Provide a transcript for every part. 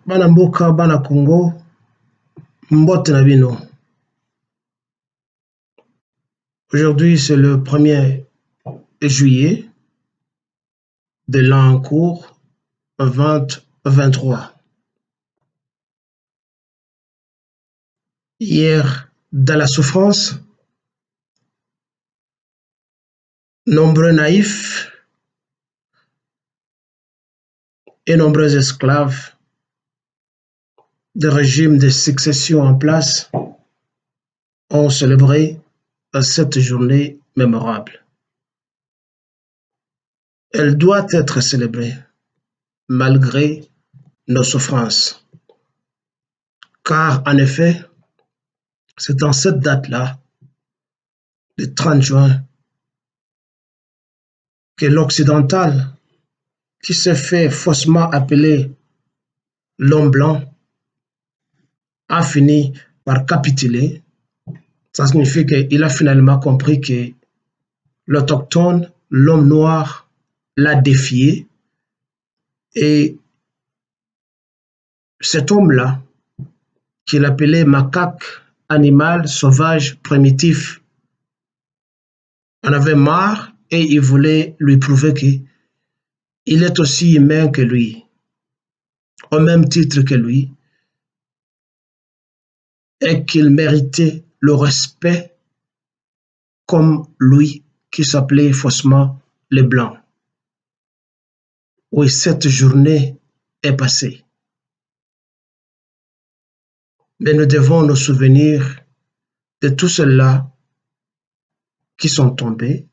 Bana mboka, bana Congo, mbote na bino. Aujourd'hui, c'est le 1er juillet de l'an en cours 2023. Hier, dans la souffrance, nombreux naïfs et nombreux esclaves de régimes de succession en place ont célébré cette journée mémorable. Elle doit être célébrée malgré nos souffrances. Car en effet, c'est dans cette date-là, le 30 juin, que l'occidental, qui s'est fait faussement appeler l'homme blanc, a fini par capituler. Ça signifie qu'il a finalement compris que l'autochtone, l'homme noir, l'a défié. Et cet homme-là, qu'il appelait macaque, animal, sauvage, primitif, en avait marre et il voulait lui prouver qu'il est aussi humain que lui, au même titre que lui, et qu'il méritait le respect comme lui, qui s'appelait faussement les Blancs. Oui, cette journée est passée. Mais nous devons nous souvenir de tous ceux-là qui sont tombés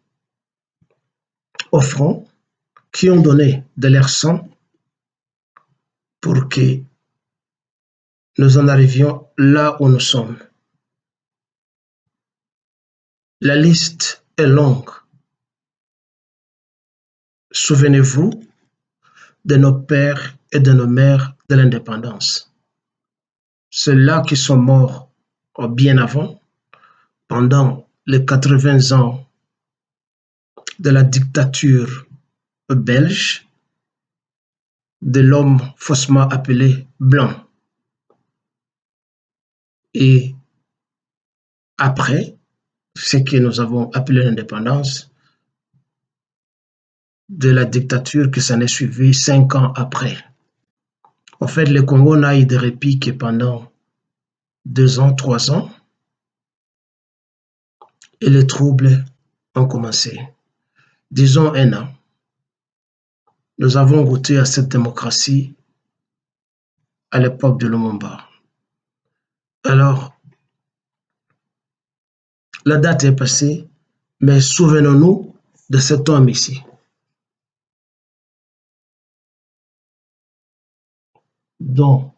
au front, qui ont donné de leur sang pour que nous en arrivions là où nous sommes. La liste est longue. Souvenez-vous de nos pères et de nos mères de l'indépendance. Ceux-là qui sont morts bien avant, pendant les 80 ans de la dictature belge, de l'homme faussement appelé blanc. Et après, ce que nous avons appelé l'indépendance, de la dictature qui s'en est suivie 5 ans après. En fait, le Congo n'a eu de répit que pendant 2 ans, 3 ans, et les troubles ont commencé. Disons 1 an. Nous avons goûté à cette démocratie à l'époque de Lumumba. Alors, la date est passée, mais souvenons-nous de cet homme ici. Dont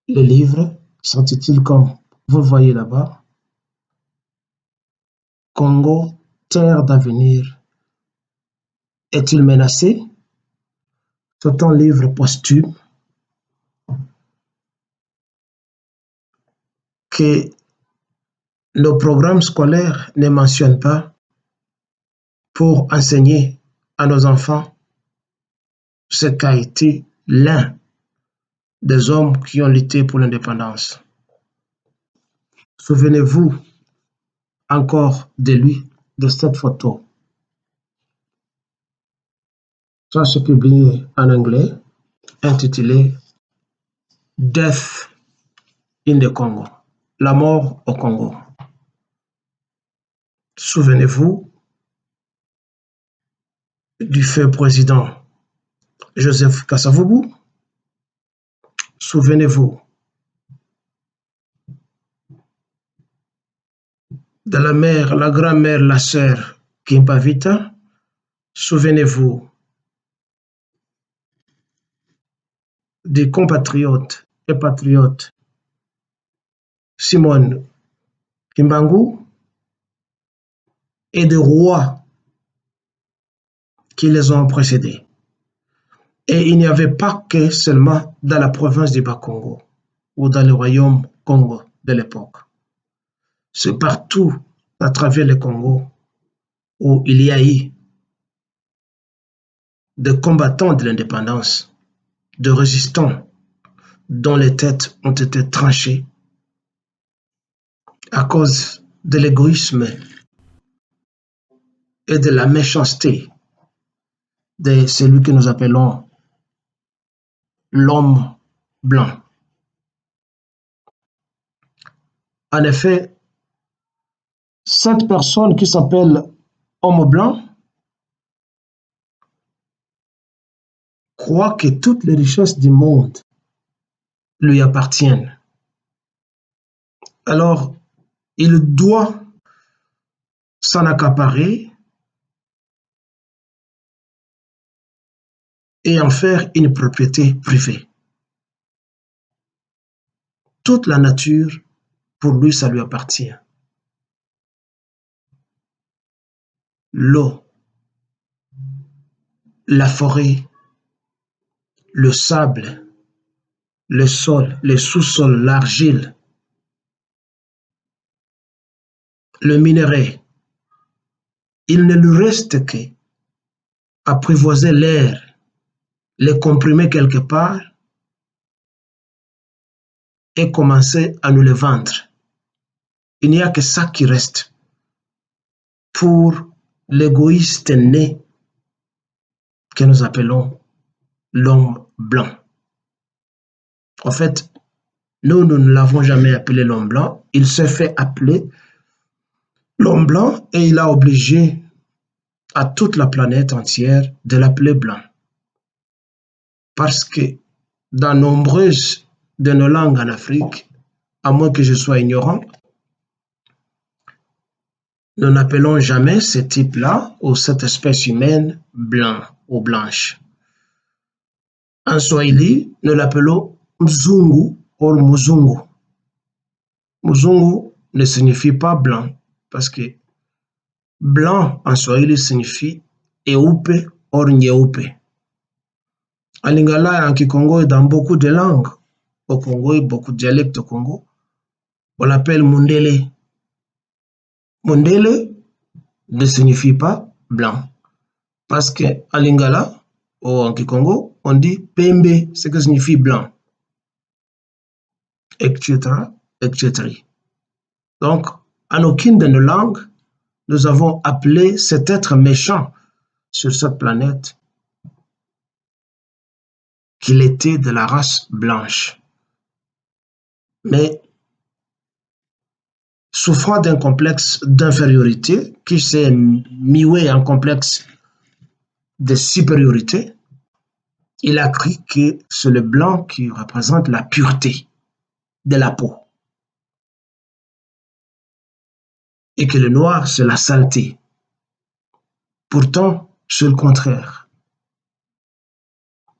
le livre s'intitule comme vous voyez là-bas, Congo, terre d'avenir, est-il menacé? C'est un livre posthume que nos programmes scolaires ne mentionnent pas pour enseigner à nos enfants ce qu'a été l'un des hommes qui ont lutté pour l'indépendance. Souvenez-vous encore de lui, de cette photo. Ça s'est publié en anglais, intitulé Death in the Congo, la mort au Congo. Souvenez-vous du feu président Joseph Kasavubu. Souvenez-vous de la mère, la grand-mère, la sœur Kimpavita. Souvenez-vous des compatriotes et patriotes Simone Kimbangu et des rois qui les ont précédés. Et il n'y avait pas que seulement dans la province du Bas-Congo ou dans le royaume Congo de l'époque. C'est partout à travers le Congo où il y a eu des combattants de l'indépendance de résistants dont les têtes ont été tranchées à cause de l'égoïsme et de la méchanceté de celui que nous appelons l'homme blanc. En effet, cette personne qui s'appelle homme blanc croit que toutes les richesses du monde lui appartiennent. Alors, il doit s'en accaparer et en faire une propriété privée. Toute la nature, pour lui, ça lui appartient. L'eau, la forêt, le sable, le sol, le sous-sol, l'argile, le minerai, il ne lui reste qu'à apprivoiser l'air, les comprimer quelque part et commencer à nous le vendre. Il n'y a que ça qui reste pour l'égoïste né que nous appelons l'homme blanc. En fait, nous ne l'avons jamais appelé l'homme blanc. Il s'est fait appeler l'homme blanc et il a obligé à toute la planète entière de l'appeler blanc. Parce que dans nombreuses de nos langues en Afrique, à moins que je sois ignorant, nous n'appelons jamais ce type-là ou cette espèce humaine blanc ou blanche. En Swahili, nous l'appelons Mzungu ou Muzungu. Muzungu ne signifie pas blanc parce que blanc en Swahili signifie Eupe ou Nyeupe. En Lingala et en Kikongo et dans beaucoup de langues au Congo et beaucoup de dialectes au Congo, on l'appelle Mundele. Mundele ne signifie pas blanc parce qu'en Lingala ou en Kikongo, on dit Pembe, ce qui signifie blanc, etc., etc. Donc, en aucune de nos langues, nous avons appelé cet être méchant sur cette planète qu'il était de la race blanche. Mais souffrant d'un complexe d'infériorité qui s'est mué en complexe de supériorité, il a cru que c'est le blanc qui représente la pureté de la peau et que le noir, c'est la saleté. Pourtant, c'est le contraire.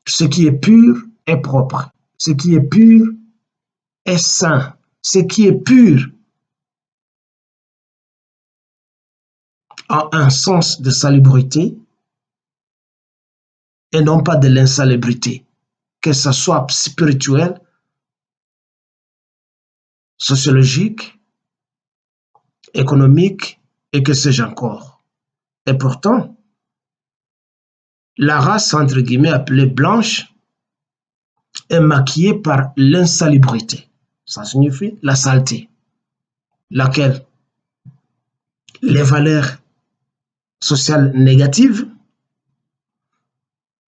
Ce qui est pur est propre. Ce qui est pur est sain. Ce qui est pur a un sens de salubrité et non pas de l'insalubrité, que ce soit spirituel, sociologique, économique et que sais-je encore. Et pourtant, la race entre guillemets appelée blanche est maquillée par l'insalubrité. Ça signifie la saleté, laquelle les valeurs sociales négatives,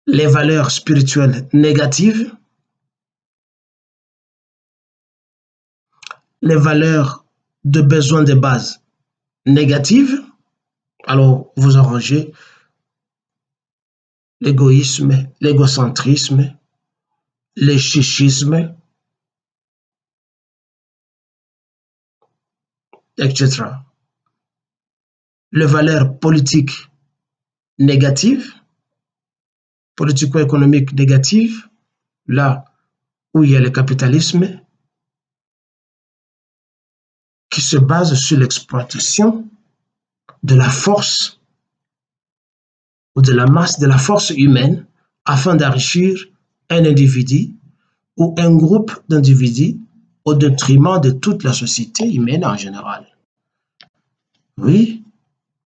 les valeurs spirituelles négatives, les valeurs de besoins de base négatives, alors vous arrangez l'égoïsme, l'égocentrisme, le chichisme, etc. Les valeurs politiques négatives, politico-économiques négatives, là où il y a le capitalisme qui se base sur l'exploitation de la force ou de la masse, de la force humaine afin d'enrichir un individu ou un groupe d'individus au détriment de toute la société humaine en général. Oui,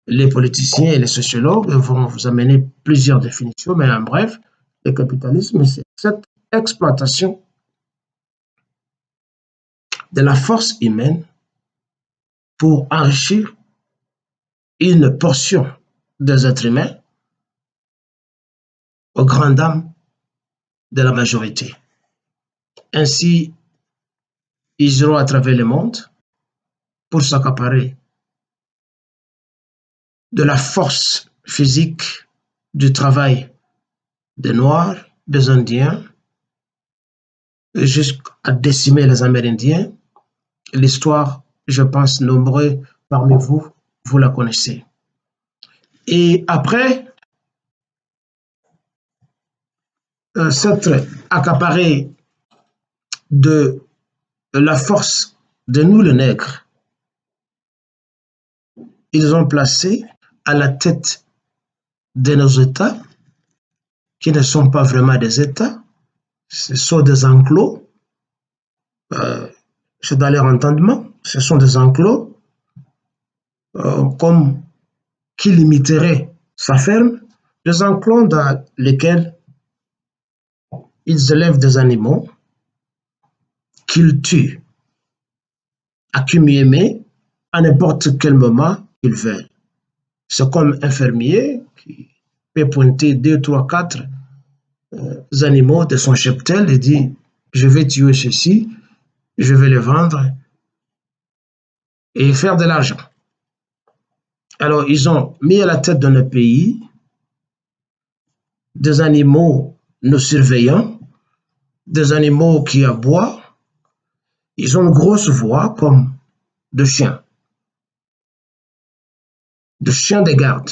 les politiciens et les sociologues vont vous amener plusieurs définitions, mais en bref, le capitalisme, c'est cette exploitation de la force humaine pour enrichir une portion des êtres humains aux grandes dames de la majorité. Ainsi, ils iront à travers le monde pour s'accaparer de la force physique du travail des Noirs, des Indiens, jusqu'à décimer les Amérindiens. L'histoire, je pense, nombreux parmi vous, vous la connaissez. Et après s'être accaparé de la force de nous, les nègres, ils ont placé à la tête de nos États, qui ne sont pas vraiment des États, ce sont des enclos, c'est dans leur entendement, ce sont des enclos, comme qui limiteraient sa ferme, des enclos dans lesquels ils élèvent des animaux qu'ils tuent à qui à n'importe quel moment qu'ils veulent. C'est comme un fermier qui peut pointer 2, 3, 4 animaux de son cheptel et dit je vais tuer ceci, je vais les vendre et faire de l'argent. Alors, ils ont mis à la tête de notre pays des animaux nous surveillant, des animaux qui aboient. Ils ont une grosse voix comme de chiens de garde.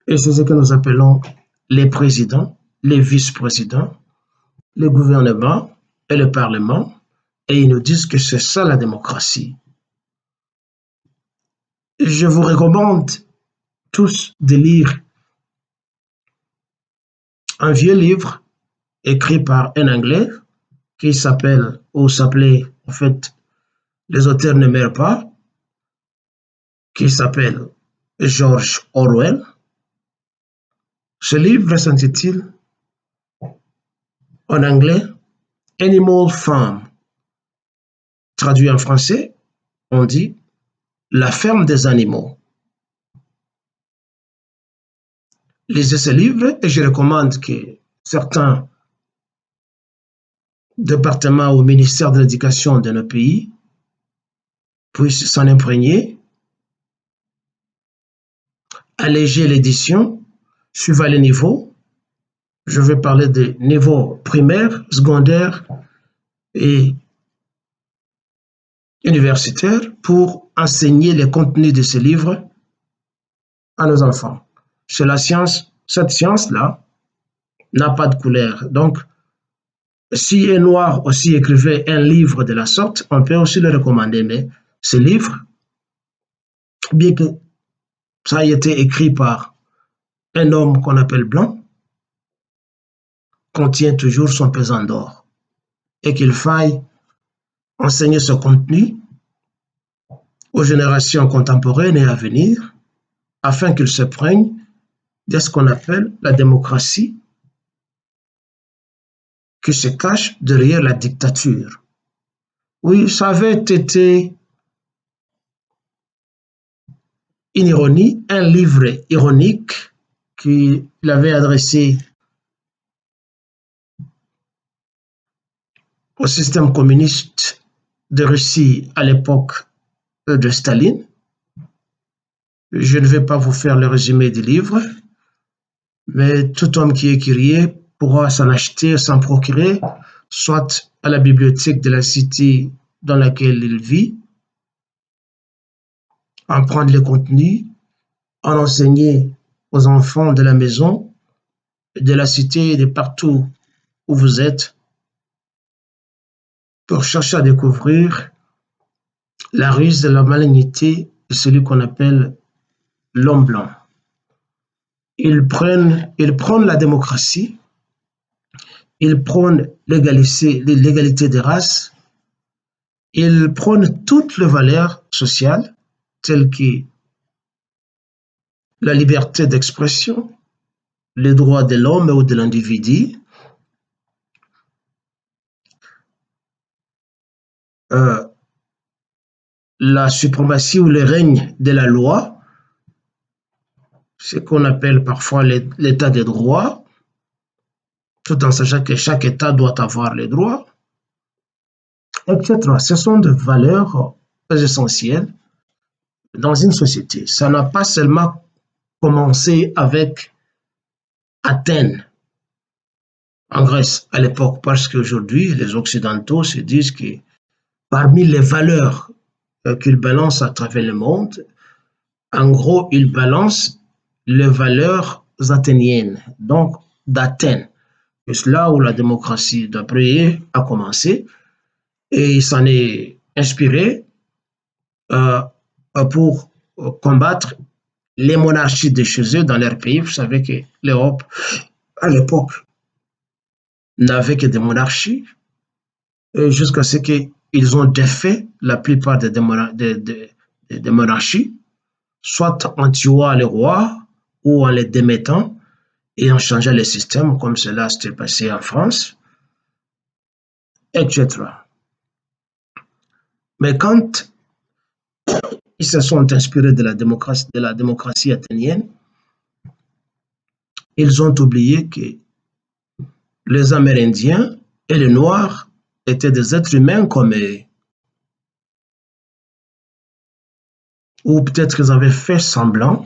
Et c'est ce que nous appelons les présidents, les vice-présidents, le gouvernement et le parlement. Et ils nous disent que c'est ça la démocratie. Je vous recommande tous de lire un vieux livre écrit par un Anglais qui s'appelle, ou s'appelait, en fait, les auteurs ne meurent pas, qui s'appelle George Orwell. Ce livre s'intitule en anglais Animal Farm. Traduit en français, on dit la ferme des animaux. Lisez ce livre et je recommande que certains départements ou ministères de l'éducation de nos pays puissent s'en imprégner, alléger l'édition, suivant les niveaux. Je vais parler des niveaux primaires, secondaires et universitaires pour enseigner les contenus de ce livre à nos enfants. C'est la science, cette science-là n'a pas de couleur. Donc, si un noir aussi écrivait un livre de la sorte, on peut aussi le recommander. Mais ce livre, bien que ça ait été écrit par un homme qu'on appelle blanc, contient toujours son pesant d'or. Et qu'il faille enseigner ce contenu aux générations contemporaines et à venir, afin qu'ils se prennent de ce qu'on appelle la démocratie qui se cache derrière la dictature. Oui, ça avait été une ironie, un livre ironique qu'il avait adressé au système communiste de Russie à l'époque de Staline. Je ne vais pas vous faire le résumé du livre, mais tout homme qui est curieux pourra s'en acheter, s'en procurer, soit à la bibliothèque de la cité dans laquelle il vit, en prendre le contenu, en enseigner aux enfants de la maison, de la cité et de partout où vous êtes, pour chercher à découvrir la ruse de la malignité de celui qu'on appelle l'homme blanc. Ils prônent la démocratie, ils prônent l'égalité des races, ils prônent toutes les valeurs sociales telles que la liberté d'expression, les droits de l'homme ou de l'individu, euh, la suprématie ou le règne de la loi, ce qu'on appelle parfois l'état de droit, tout en sachant que chaque État doit avoir les droits, etc. Ce sont des valeurs essentielles dans une société. Ça n'a pas seulement commencé avec Athènes en Grèce à l'époque, parce qu'aujourd'hui, les Occidentaux se disent que parmi les valeurs qu'ils balancent à travers le monde, en gros, ils balancent les valeurs athéniennes, donc d'Athènes. C'est là où la démocratie, d'après eux, a commencé et il s'en est inspiré euh, pour combattre les monarchies de chez eux dans leur pays. Vous savez que l'Europe, à l'époque, n'avait que des monarchies jusqu'à ce qu'ils ont défait la plupart des monarchies, soit en tuant les rois ou en les démettant et en changeant le système, comme cela s'était passé en France, etc. Mais quand ils se sont inspirés de la démocratie athénienne, ils ont oublié que les Amérindiens et les Noirs étaient des êtres humains comme eux. Ou peut-être qu'ils avaient fait semblant.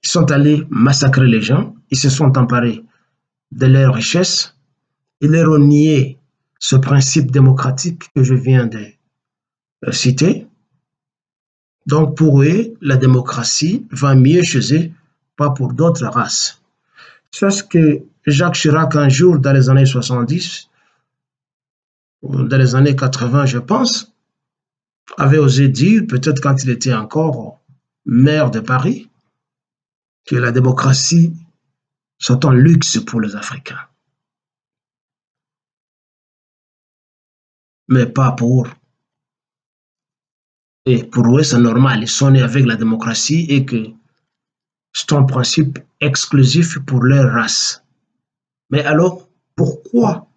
Ils sont allés massacrer les gens, ils se sont emparés de leurs richesses, ils leur ont nié ce principe démocratique que je viens de citer. Donc pour eux, la démocratie va mieux chez eux, pas pour d'autres races. C'est ce que Jacques Chirac, un jour, dans les années 70, ou dans les années 80, je pense, avait osé dire, peut-être quand il était encore maire de Paris, que la démocratie, c'est un luxe pour les Africains, mais pas pour. Et pour eux, c'est normal, ils sont nés avec la démocratie et que c'est un principe exclusif pour leur race. Mais alors, pourquoi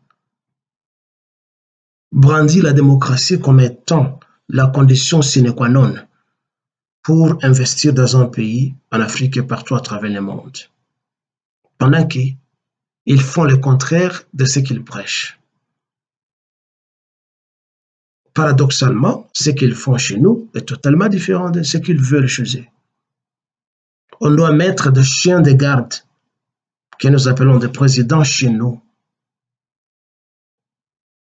brandir la démocratie comme étant la condition sine qua non pour investir dans un pays, en Afrique et partout à travers le monde, pendant qu'ils font le contraire de ce qu'ils prêchent? Paradoxalement, ce qu'ils font chez nous est totalement différent de ce qu'ils veulent chez eux. On doit mettre des chiens de garde, que nous appelons des présidents chez nous,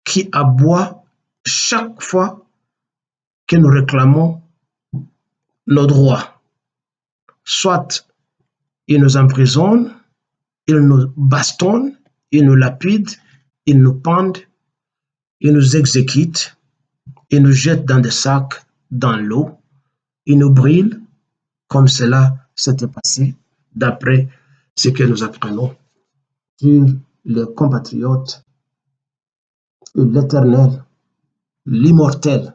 qui aboient chaque fois que nous réclamons nos droits. Soit ils nous emprisonnent, ils nous bastonnent, ils nous lapident, ils nous pendent, ils nous exécutent, ils nous jettent dans des sacs, dans l'eau, ils nous brûlent, comme cela s'était passé d'après ce que nous apprenons sur les compatriotes, l'éternel, l'immortel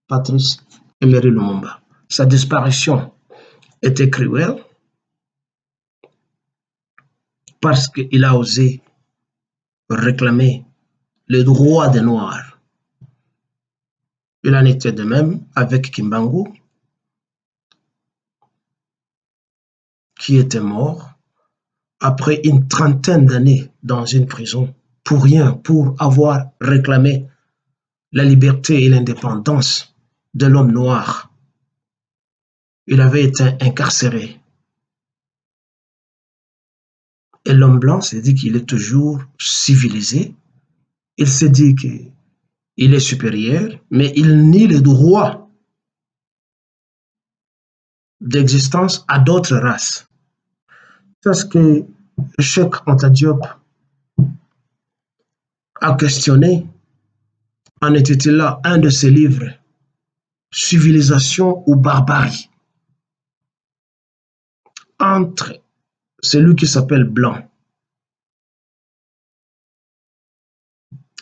Patrice Emery Lumumba. Sa disparition était cruelle parce qu'il a osé réclamer les droits des Noirs. Il en était de même avec Kimbangu, qui était mort après une trentaine d'années dans une prison pour rien, pour avoir réclamé la liberté et l'indépendance de l'homme noir. Il avait été incarcéré. Et l'homme blanc s'est dit qu'il est toujours civilisé. Il s'est dit qu'il est supérieur, mais il nie le droit d'existence à d'autres races. C'est ce que Cheikh Anta Diop a questionné en intitulant un de ses livres Civilisation ou barbarie, entre celui qui s'appelle blanc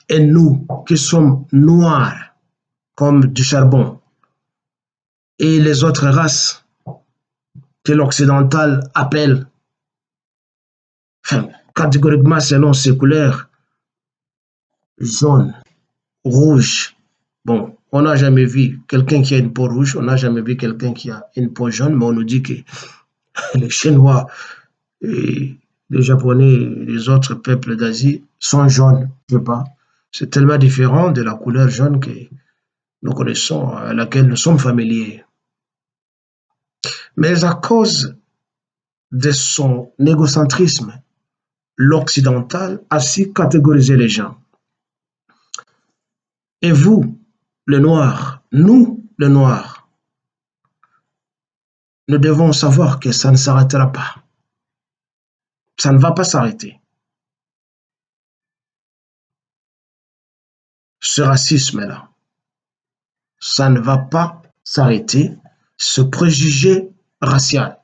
et nous qui sommes noirs comme du charbon et les autres races que l'occidental appelle, enfin, catégoriquement selon ses couleurs, jaune, rouge. Bon, on n'a jamais vu quelqu'un qui a une peau rouge, on n'a jamais vu quelqu'un qui a une peau jaune, mais on nous dit que les Chinois, et les Japonais et les autres peuples d'Asie sont jaunes. Je sais pas. C'est tellement différent de la couleur jaune que nous connaissons, à laquelle nous sommes familiers. Mais à cause de son égocentrisme, l'occidental a su catégoriser les gens. Et vous, le noir, nous, le noir, nous devons savoir que ça ne s'arrêtera pas. Ça ne va pas s'arrêter. Ce racisme-là, ça ne va pas s'arrêter. Ce préjugé racial.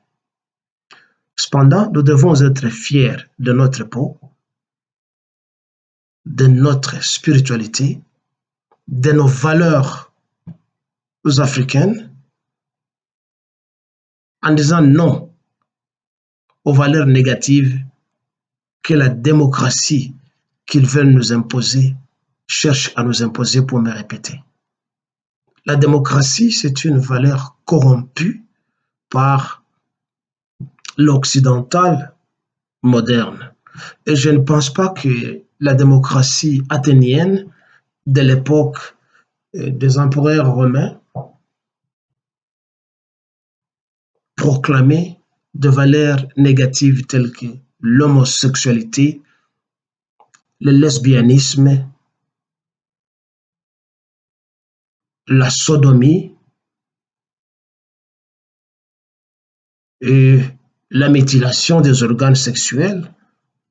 Cependant, nous devons être fiers de notre peau, de notre spiritualité, de nos valeurs africaines, en disant non aux valeurs négatives que la démocratie qu'ils veulent nous imposer cherche à nous imposer pour me répéter. La démocratie, c'est une valeur corrompue par l'occidental moderne. Et je ne pense pas que la démocratie athénienne de l'époque des empereurs romains proclamait de valeurs négatives telles que l'homosexualité, le lesbianisme, la sodomie et la mutilation des organes sexuels,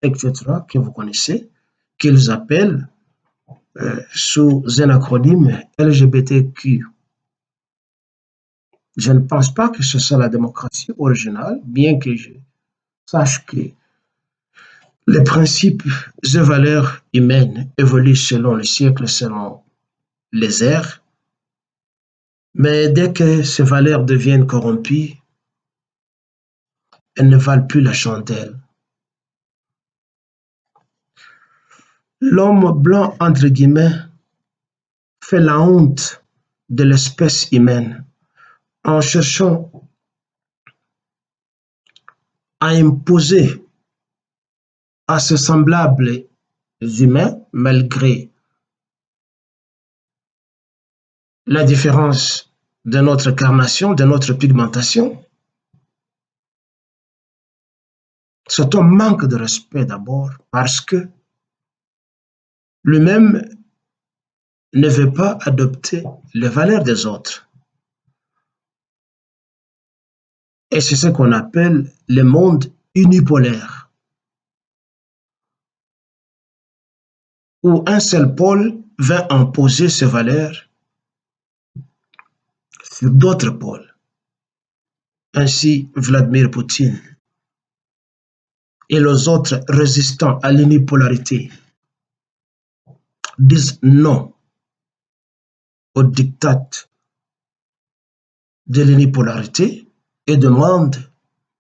etc., que vous connaissez, qu'ils appellent sous un acronyme LGBTQ. Je ne pense pas que ce soit la démocratie originale, bien que je sache que les principes et valeurs humaines évoluent selon les siècles, selon les ères, mais dès que ces valeurs deviennent corrompues, elles ne valent plus la chandelle. L'homme blanc, entre guillemets, fait la honte de l'espèce humaine en cherchant à imposer à ses semblables humains, malgré la différence de notre carnation, de notre pigmentation. Cet homme manque de respect d'abord parce que lui-même ne veut pas adopter les valeurs des autres. Et c'est ce qu'on appelle le monde unipolaire, où un seul pôle va imposer ses valeurs sur d'autres pôles. Ainsi, Vladimir Poutine et les autres résistants à l'unipolarité disent non au diktat de l'unipolarité et demandent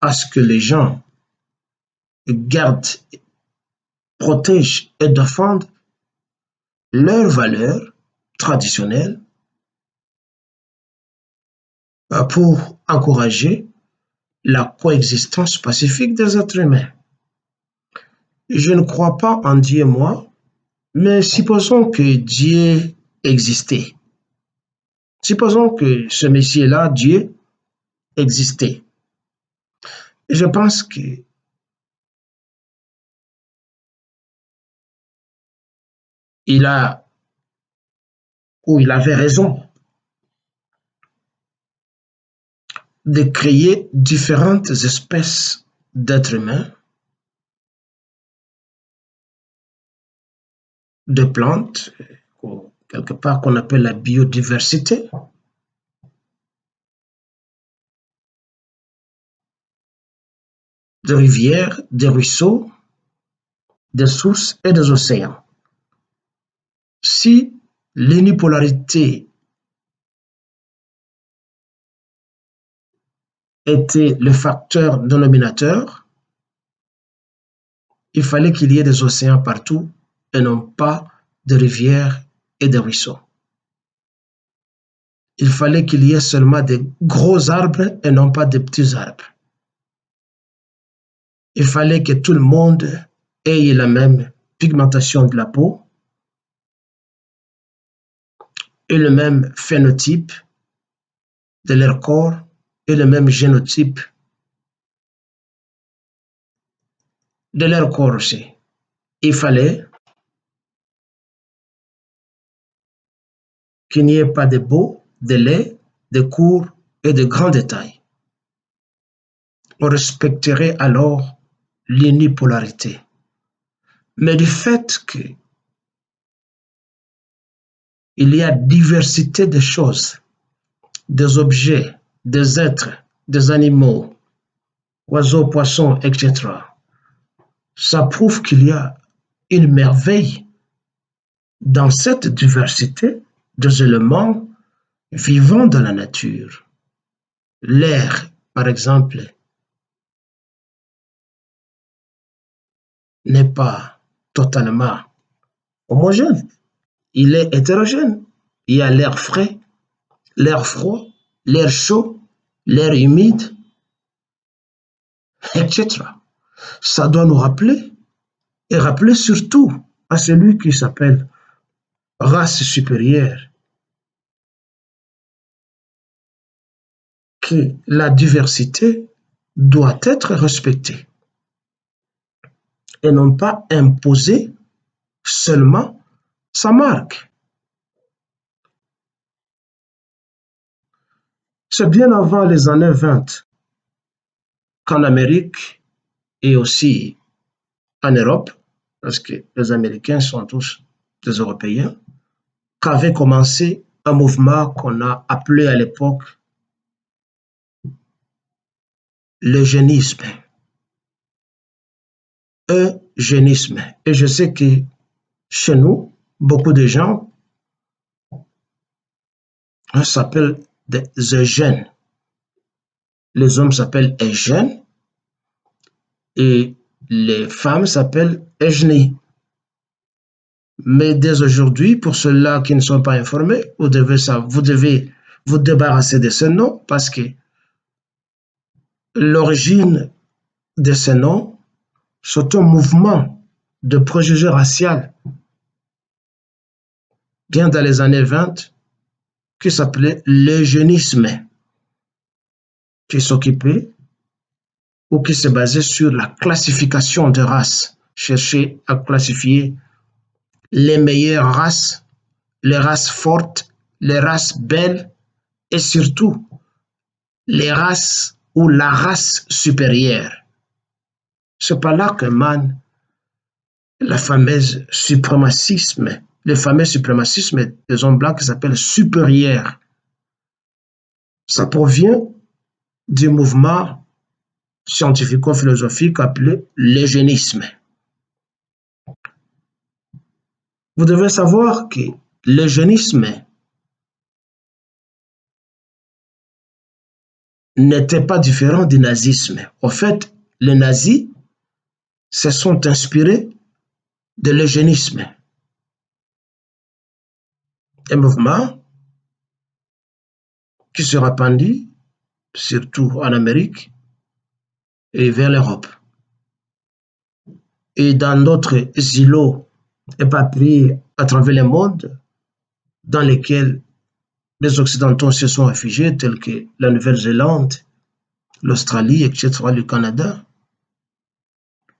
à ce que les gens gardent, protègent et défendent leurs valeurs traditionnelles pour encourager la coexistence pacifique des êtres humains. Je ne crois pas en Dieu, moi, mais supposons que Dieu existait. Supposons que ce Messie-là, Dieu, existait. Je pense qu'il a ou il avait raison de créer différentes espèces d'êtres humains, de plantes, quelque part qu'on appelle la biodiversité, de rivières, des ruisseaux, des sources et des océans. Si l'unipolarité était le facteur dénominateur, il fallait qu'il y ait des océans partout et non pas de rivières et de ruisseaux. Il fallait qu'il y ait seulement des gros arbres et non pas des petits arbres. Il fallait que tout le monde ait la même pigmentation de la peau et le même phénotype de leur corps et le même génotype de leur corps aussi. Il fallait qu'il n'y ait pas de beau, de laid, de court et de grands détails. On respecterait alors l'unipolarité. Mais du fait qu'il y a diversité de choses, des objets, des êtres, des animaux, oiseaux, poissons, etc., ça prouve qu'il y a une merveille dans cette diversité des éléments vivants de la nature. L'air, par exemple, n'est pas totalement homogène. Il est hétérogène. Il y a l'air frais, l'air froid, l'air chaud, l'air humide, etc. Ça doit nous rappeler, et rappeler surtout à celui qui s'appelle race supérieure, que la diversité doit être respectée et non pas imposer seulement sa marque. C'est bien avant les années 20 qu'en Amérique et aussi en Europe, parce que les Américains sont tous des Européens, qu'avait commencé un mouvement qu'on a appelé à l'époque l'eugénisme. Eugénisme. Et je sais que chez nous, beaucoup de gens s'appellent des eugènes. Les hommes s'appellent Eugène et les femmes s'appellent Eugénie. Mais dès aujourd'hui, pour ceux-là qui ne sont pas informés, vous devez vous débarrasser de ce nom parce que l'origine de ce nom, c'est un mouvement de préjugés raciaux bien dans les années 20 qui s'appelait l'eugénisme, qui s'occupait ou qui se basait sur la classification de races, chercher à classifier les meilleures races, les races fortes, les races belles et surtout les races ou la race supérieure. C'est par là que mène la fameuse suprémacisme, le fameux suprémacisme des hommes blancs qui s'appelle supérieur. Ça provient du mouvement scientifico-philosophique appelé l'eugénisme. Vous devez savoir que l'eugénisme n'était pas différent du nazisme. En fait, les nazis se sont inspirés de l'eugénisme, un mouvement qui se répandit surtout en Amérique et vers l'Europe. Et dans d'autres îlots éparpillés à travers le monde, dans lesquels les Occidentaux se sont réfugiés, tels que la Nouvelle-Zélande, l'Australie, etc., le Canada,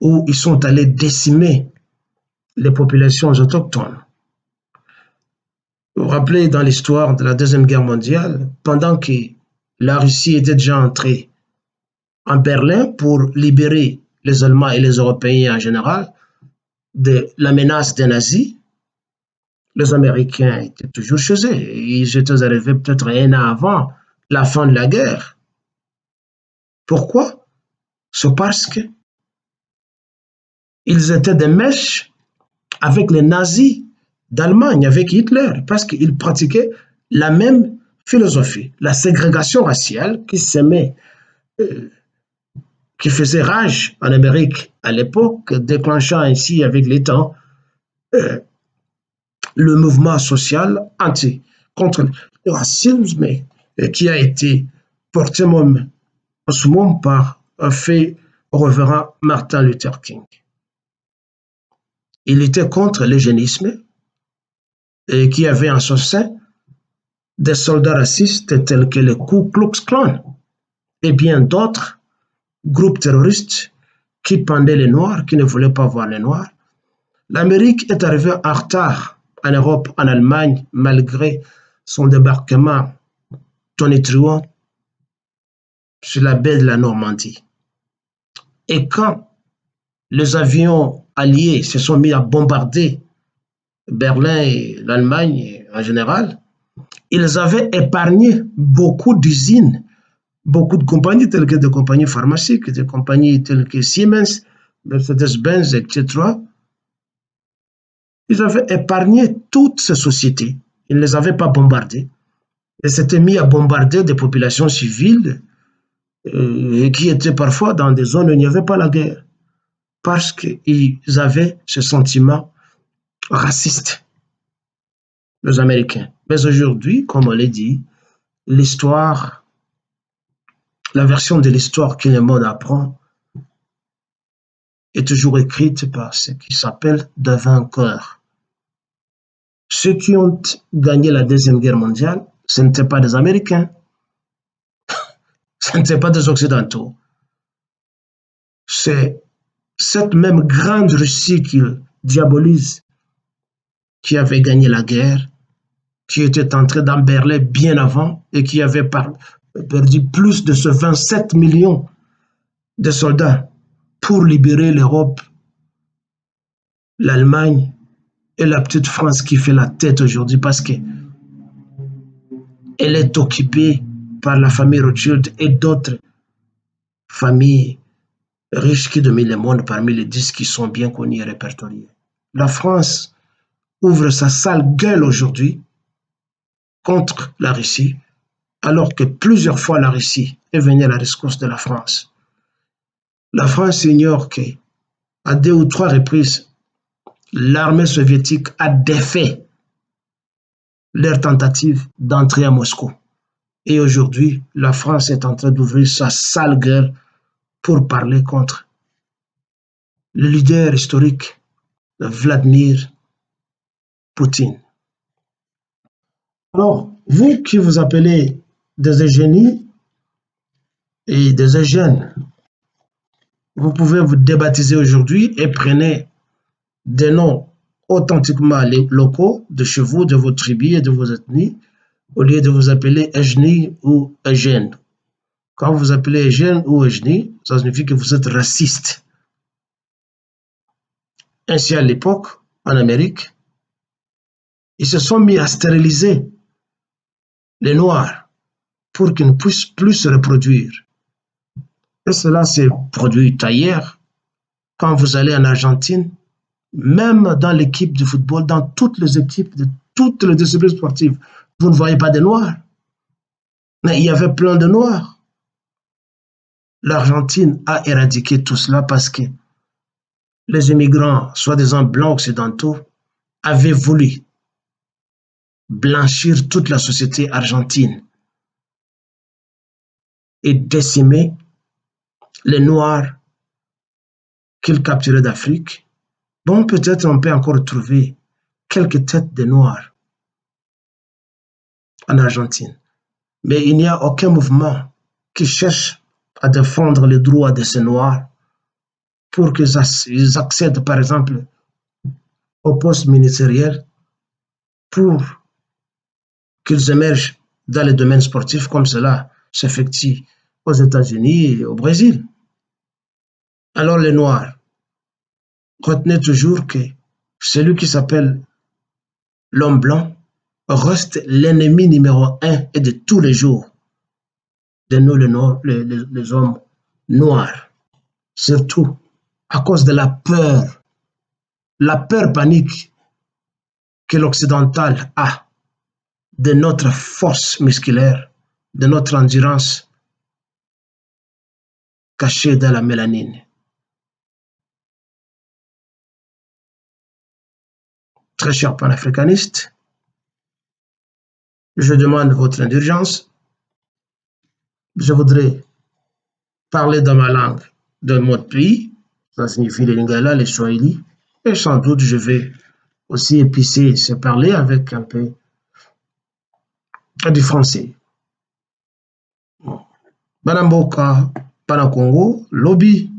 où ils sont allés décimer les populations autochtones. Vous vous rappelez dans l'histoire de la Deuxième Guerre mondiale, pendant que la Russie était déjà entrée en Berlin pour libérer les Allemands et les Européens en général de la menace des nazis, les Américains étaient toujours chez eux. Ils étaient arrivés peut-être un an avant la fin de la guerre. Pourquoi? C'est parce qu'ils étaient des mèches avec les nazis d'Allemagne, avec Hitler, parce qu'ils pratiquaient la même philosophie, la ségrégation raciale qui faisait rage en Amérique à l'époque, déclenchant ainsi avec les temps le mouvement social contre le racisme qui a été porté même en ce moment par un fait révérend Martin Luther King. Il était contre l'eugénisme et qui avait en son sein des soldats racistes tels que le Ku Klux Klan et bien d'autres groupes terroristes qui pendaient les Noirs, qui ne voulaient pas voir les Noirs. L'Amérique est arrivée en retard en Europe, en Allemagne, malgré son débarquement tonitruant sur la baie de la Normandie. Et quand les avions alliés se sont mis à bombarder Berlin et l'Allemagne en général, ils avaient épargné beaucoup d'usines, beaucoup de compagnies telles que des compagnies pharmaceutiques, des compagnies telles que Siemens, Mercedes-Benz, etc. Ils avaient épargné toutes ces sociétés. Ils ne les avaient pas bombardées. Ils s'étaient mis à bombarder des populations civiles qui étaient parfois dans des zones où il n'y avait pas la guerre. Parce qu'ils avaient ce sentiment raciste, les Américains. Mais aujourd'hui, comme on l'a dit, l'histoire, la version de l'histoire que le monde apprend est toujours écrite par ce qui s'appelle des vainqueurs. Ceux qui ont gagné la Deuxième Guerre mondiale, ce n'étaient pas des Américains, ce n'étaient pas des Occidentaux. C'est cette même grande Russie qui diabolise, qui avait gagné la guerre, qui était entrée dans Berlin bien avant et qui avait perdu plus de ce 27 millions de soldats pour libérer l'Europe, l'Allemagne et la petite France qui fait la tête aujourd'hui parce qu'elle est occupée par la famille Rothschild et d'autres familles riches qui dominent le monde parmi les 10 qui sont bien connus et répertoriés. La France ouvre sa sale gueule aujourd'hui contre la Russie, alors que plusieurs fois la Russie est venue à la rescousse de la France. La France ignore qu'à deux ou trois reprises, l'armée soviétique a défait leur tentative d'entrer à Moscou. Et aujourd'hui, la France est en train d'ouvrir sa sale gueule pour parler contre le leader historique, Vladimir Poutine. Alors, vous qui vous appelez des génies et des eugènes, vous pouvez vous débaptiser aujourd'hui et prenez des noms authentiquement locaux de chez vous, de vos tribus et de vos ethnies, au lieu de vous appeler Eugénie ou Eugène. Quand vous vous appelez Eugène ou Eugénie, ça signifie que vous êtes raciste. Ainsi, à l'époque, en Amérique, ils se sont mis à stériliser les Noirs pour qu'ils ne puissent plus se reproduire. Et cela s'est produit ailleurs. Quand vous allez en Argentine, même dans l'équipe de football, dans toutes les équipes de toutes les disciplines sportives, vous ne voyez pas de Noirs. Mais il y avait plein de Noirs. L'Argentine a éradiqué tout cela parce que les immigrants, soi-disant blancs occidentaux, avaient voulu blanchir toute la société argentine et décimer les Noirs qu'ils capturaient d'Afrique. Bon, peut-être on peut encore trouver quelques têtes de Noirs en Argentine, mais il n'y a aucun mouvement qui cherche à défendre les droits de ces Noirs pour qu'ils accèdent, par exemple, au poste ministériel, pour qu'ils émergent dans les domaines sportifs comme cela s'effectue aux États-Unis et au Brésil. Alors les Noirs, retenez toujours que celui qui s'appelle l'homme blanc reste l'ennemi numéro un et de tous les jours de nous les hommes noirs. Surtout à cause de la peur panique que l'occidental a de notre force musculaire, de notre endurance cachée dans la mélanine. très chers panafricanistes, je demande votre indulgence. Je voudrais parler dans ma langue de mon pays, ça signifie les Lingala, les Swahili, et sans doute je vais aussi épicer ce parler avec un peu du français. Bana mboka, bana Congo, lobi,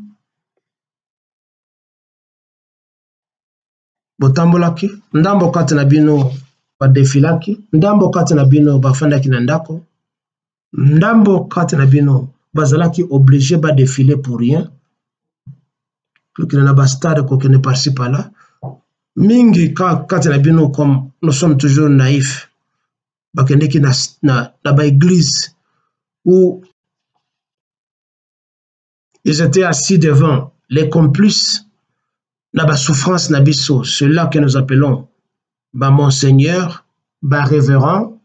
botambolaki, ndambo kati na bino badefilaki, ndambo kati na bino bafandaki na ndako, ndambo kati na bino bazalaki obligé badefile pour rien, kokende na bastade kokende par-ci par-là. Mingi kati na bino, comme nous sommes toujours naïfs, bakendeki na ba église où ils étaient assis devant les complices na ba souffrance na biso, ceux-là que nous appelons ba monseigneur, ba révérend,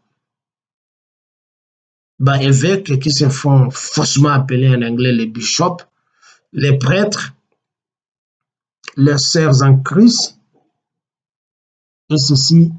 ba évêques qui se font faussement appeler en anglais les bishops, les prêtres, les sœurs en Christ, et ceci